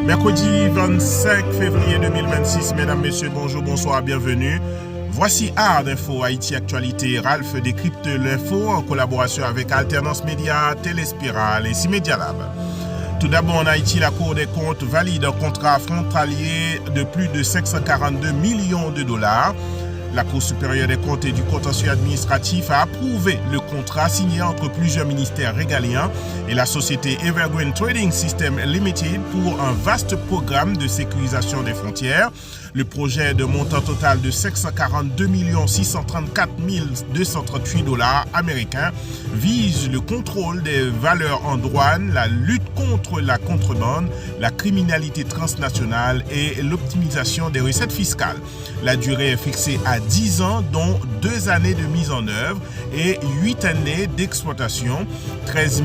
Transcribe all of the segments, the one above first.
Mercredi 25 février 2026, mesdames, messieurs, bonjour, bonsoir, bienvenue. Voici Hard Info Haïti Actualité. Ralph décrypte l'info en collaboration avec Alternance Média, Téléspiral et Cimedia Lab. Tout d'abord, en Haïti, la Cour des comptes valide un contrat frontalier de plus de 542 millions de dollars. La Cour supérieure des comptes et du contentieux administratif a approuvé le contrat signé entre plusieurs ministères régaliens et la société Evergreen Trading System Limited pour un vaste programme de sécurisation des frontières. Le projet de montant total de 542 634 238 dollars américains vise le contrôle des valeurs en douane, la lutte contre la contrebande, la criminalité transnationale et l'optimisation des recettes fiscales. La durée est fixée à 10 ans, dont 2 années de mise en œuvre et 8 années d'exploitation. 13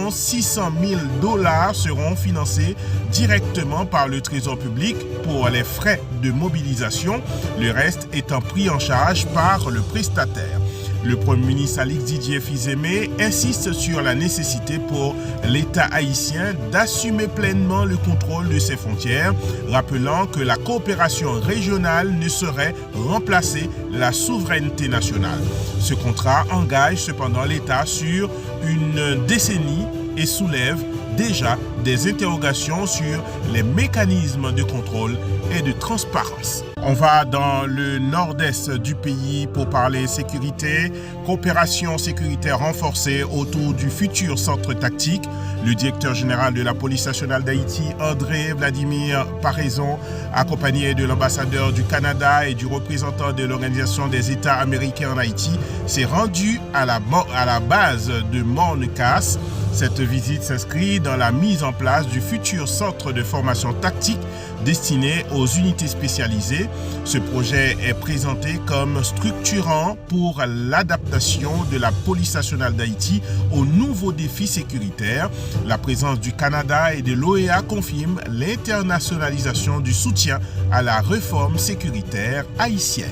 600 000 dollars seront financés directement par le Trésor public pour les frais de mobilisation, le reste étant pris en charge par le prestataire. Le Premier ministre Alix Didier Fils-Aimé insiste sur la nécessité pour l'État haïtien d'assumer pleinement le contrôle de ses frontières, rappelant que la coopération régionale ne saurait remplacer la souveraineté nationale. Ce contrat engage cependant l'État sur une décennie et soulève déjà des interrogations sur les mécanismes de contrôle et de transparence. On va dans le nord-est du pays pour parler sécurité, coopération sécuritaire renforcée autour du futur centre tactique. Le directeur général de la police nationale d'Haïti, André Vladimir Paraison, accompagné de l'ambassadeur du Canada et du représentant de l'Organisation des États américains en Haïti, s'est rendu à la base de Morne-Casse. Cette visite s'inscrit dans la mise en place du futur centre de formation tactique destiné aux unités spécialisées. Ce projet est présenté comme structurant pour l'adaptation de la police nationale d'Haïti aux nouveaux défis sécuritaires. La présence du Canada et de l'OEA confirme l'internationalisation du soutien à la réforme sécuritaire haïtienne.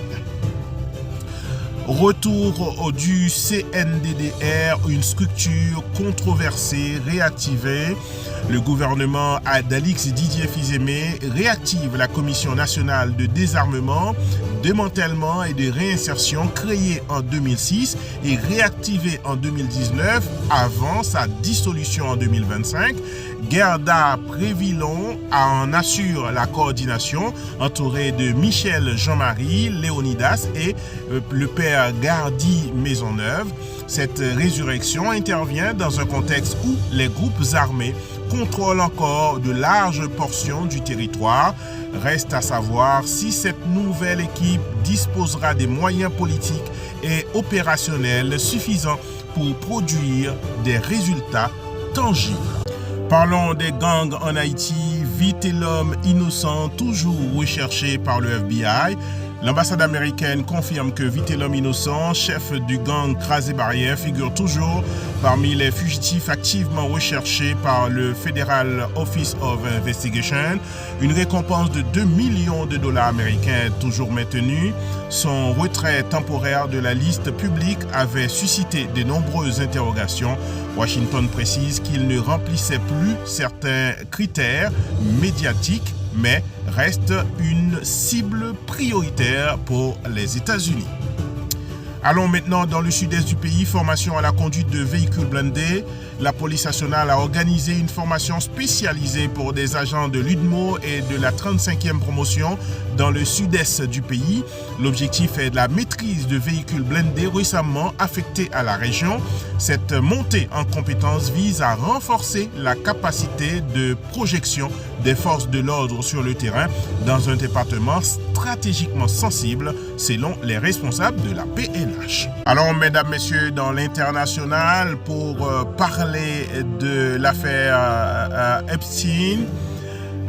Retour du CNDDR, une structure controversée, réactivée. Le gouvernement d'Alix Didier Fils-Aimé réactive la Commission nationale de désarmement, démantèlement et de réinsertion créée en 2006 et réactivée en 2019 avant sa dissolution en 2025. Gerda Prévillon en assure la coordination, entourée de Michel Jean-Marie Léonidas et le père Gardy Maisonneuve. Cette résurrection intervient dans un contexte où les groupes armés contrôlent encore de larges portions du territoire. Reste à savoir si cette nouvelle équipe disposera des moyens politiques et opérationnels suffisants pour produire des résultats tangibles. Parlons des gangs en Haïti. Vite l'homme innocent, toujours recherché par le FBI. L'ambassade américaine confirme que Vite l'homme innocent, chef du gang Crasé Barrière, figure toujours parmi les fugitifs activement recherchés par le Federal Office of Investigation. Une récompense de 2 millions de dollars américains est toujours maintenue. Son retrait temporaire de la liste publique avait suscité de nombreuses interrogations. Washington précise qu'il ne remplissait plus certains critères médiatiques, mais reste une cible prioritaire pour les États-Unis. Allons maintenant dans le sud-est du pays, formation à la conduite de véhicules blindés. La police nationale a organisé une formation spécialisée pour des agents de l'UDMO et de la 35e promotion dans le sud-est du pays. L'objectif est de la maîtrise de véhicules blindés récemment affectés à la région. Cette montée en compétences vise à renforcer la capacité de projection des forces de l'ordre sur le terrain dans un département stratégiquement sensible, selon les responsables de la PNH. Alors, mesdames, messieurs, dans l'international, pour parler de l'affaire Epstein,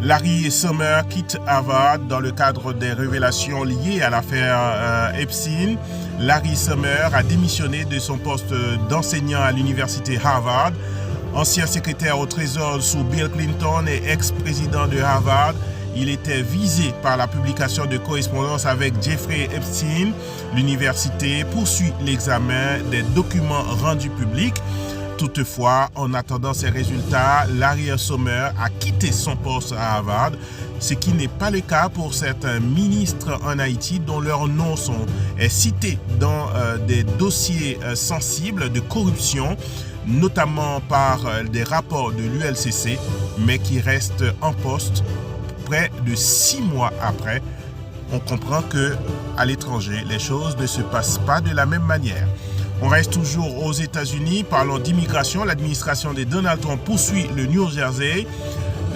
Larry Summers quitte Harvard dans le cadre des révélations liées à l'affaire Epstein. Larry Summers a démissionné de son poste d'enseignant à l'université Harvard. Ancien secrétaire au Trésor sous Bill Clinton et ex-président de Harvard, il était visé par la publication de correspondances avec Jeffrey Epstein. L'université poursuit l'examen des documents rendus publics. Toutefois, en attendant ces résultats, Larry Summers a quitté son poste à Harvard, ce qui n'est pas le cas pour certains ministres en Haïti dont leurs noms sont cités dans des dossiers sensibles de corruption, notamment par des rapports de l'ULCC, mais qui restent en poste près de 6 mois après. On comprend que à l'étranger, les choses ne se passent pas de la même manière. On reste toujours aux États-Unis. Parlons d'immigration. L'administration de Donald Trump poursuit le New Jersey.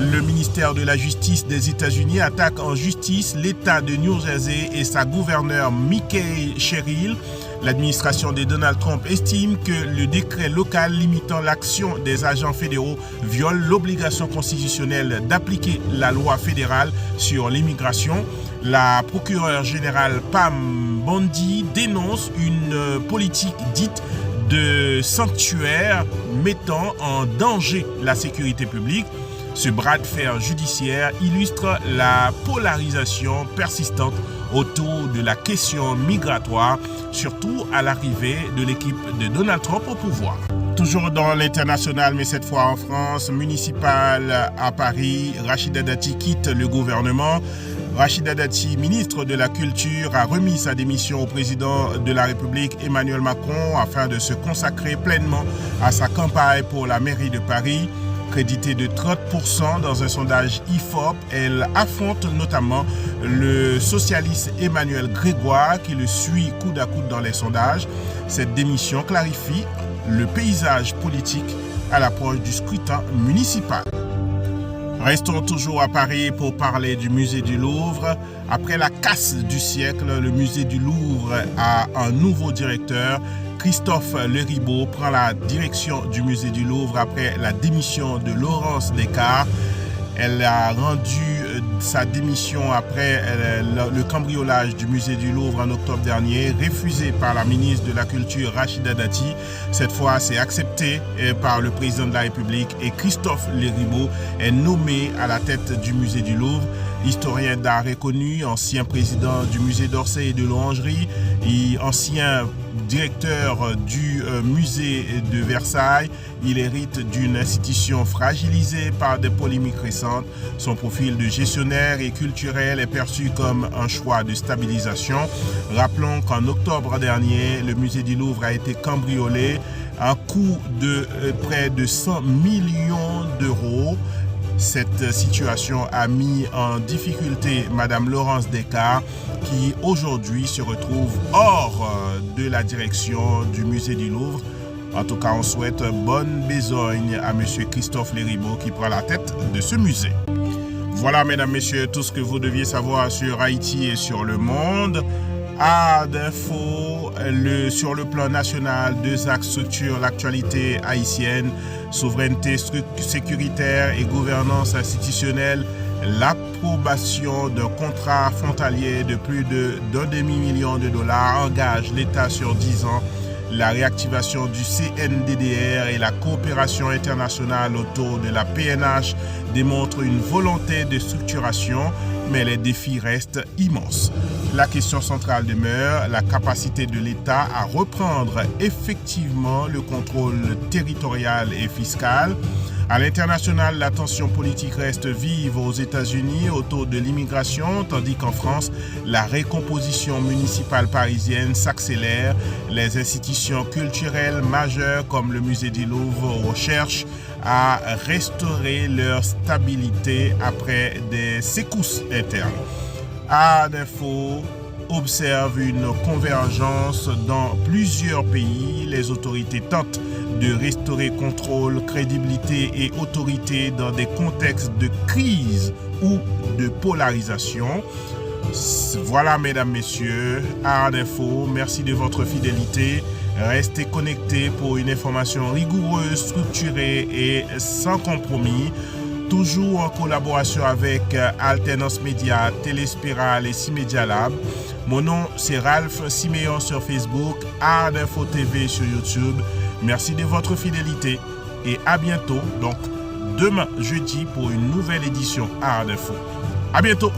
Le ministère de la Justice des États-Unis attaque en justice l'État de New Jersey et sa gouverneure Mickey Sherrill. L'administration de Donald Trump estime que le décret local limitant l'action des agents fédéraux viole l'obligation constitutionnelle d'appliquer la loi fédérale sur l'immigration. La procureure générale Pam Bondi dénonce une politique dite de sanctuaire mettant en danger la sécurité publique. Ce bras de fer judiciaire illustre la polarisation persistante autour de la question migratoire, surtout à l'arrivée de l'équipe de Donald Trump au pouvoir. Toujours dans l'international, mais cette fois en France, municipal à Paris, Rachida Dati quitte le gouvernement. Rachida Dati, ministre de la Culture, a remis sa démission au président de la République Emmanuel Macron afin de se consacrer pleinement à sa campagne pour la mairie de Paris. Créditée de 30% dans un sondage IFOP, elle affronte notamment le socialiste Emmanuel Grégoire qui le suit coude à coude dans les sondages. Cette démission clarifie le paysage politique à l'approche du scrutin municipal. Restons toujours à Paris pour parler du musée du Louvre. Après la casse du siècle, le musée du Louvre a un nouveau directeur. Christophe Leribaud prend la direction du musée du Louvre après la démission de Laurence Descartes. Elle a rendu sa démission après le cambriolage du musée du Louvre en octobre dernier, refusé par la ministre de la Culture Rachida Dati. Cette fois, c'est accepté par le président de la République et Christophe Leribaud est nommé à la tête du musée du Louvre. Historien d'art reconnu, ancien président du musée d'Orsay et de l'Orangerie et ancien directeur du musée de Versailles. Il hérite d'une institution fragilisée par des polémiques récentes. Son profil de gestionnaire et culturel est perçu comme un choix de stabilisation. Rappelons qu'en octobre dernier, le musée du Louvre a été cambriolé à un coût de près de 100 millions d'euros. Cette situation a mis en difficulté Madame Laurence Descartes qui aujourd'hui se retrouve hors de la direction du musée du Louvre. En tout cas, on souhaite bonne besogne à Monsieur Christophe Leribaud qui prend la tête de ce musée. Voilà, mesdames, messieurs, tout ce que vous deviez savoir sur Haïti et sur le monde. d'infos sur le plan national, 2 axes structurent l'actualité haïtienne, souveraineté sécuritaire et gouvernance institutionnelle. L'approbation d'un contrat frontalier de plus d'un demi-million de dollars engage l'État sur 10 ans. La réactivation du CNDDR et la coopération internationale autour de la PNH démontrent une volonté de structuration, mais les défis restent immenses. La question centrale demeure la capacité de l'État à reprendre effectivement le contrôle territorial et fiscal. À l'international, la tension politique reste vive aux États-Unis autour de l'immigration, tandis qu'en France, la récomposition municipale parisienne s'accélère. Les institutions culturelles majeures comme le musée du Louvre recherchent à restaurer leur stabilité après des secousses internes. Info observe une convergence dans plusieurs pays. Les autorités tentent de restaurer contrôle, crédibilité et autorité dans des contextes de crise ou de polarisation. Voilà, mesdames, messieurs, Info, merci de votre fidélité. Restez connectés pour une information rigoureuse, structurée et sans compromis. Toujours en collaboration avec Alternance Média, Téléspiral et Cimedia Lab. Mon nom, c'est Ralph Siméon sur Facebook, Info TV sur YouTube. Merci de votre fidélité et à bientôt, donc demain jeudi pour une nouvelle édition Info. À bientôt.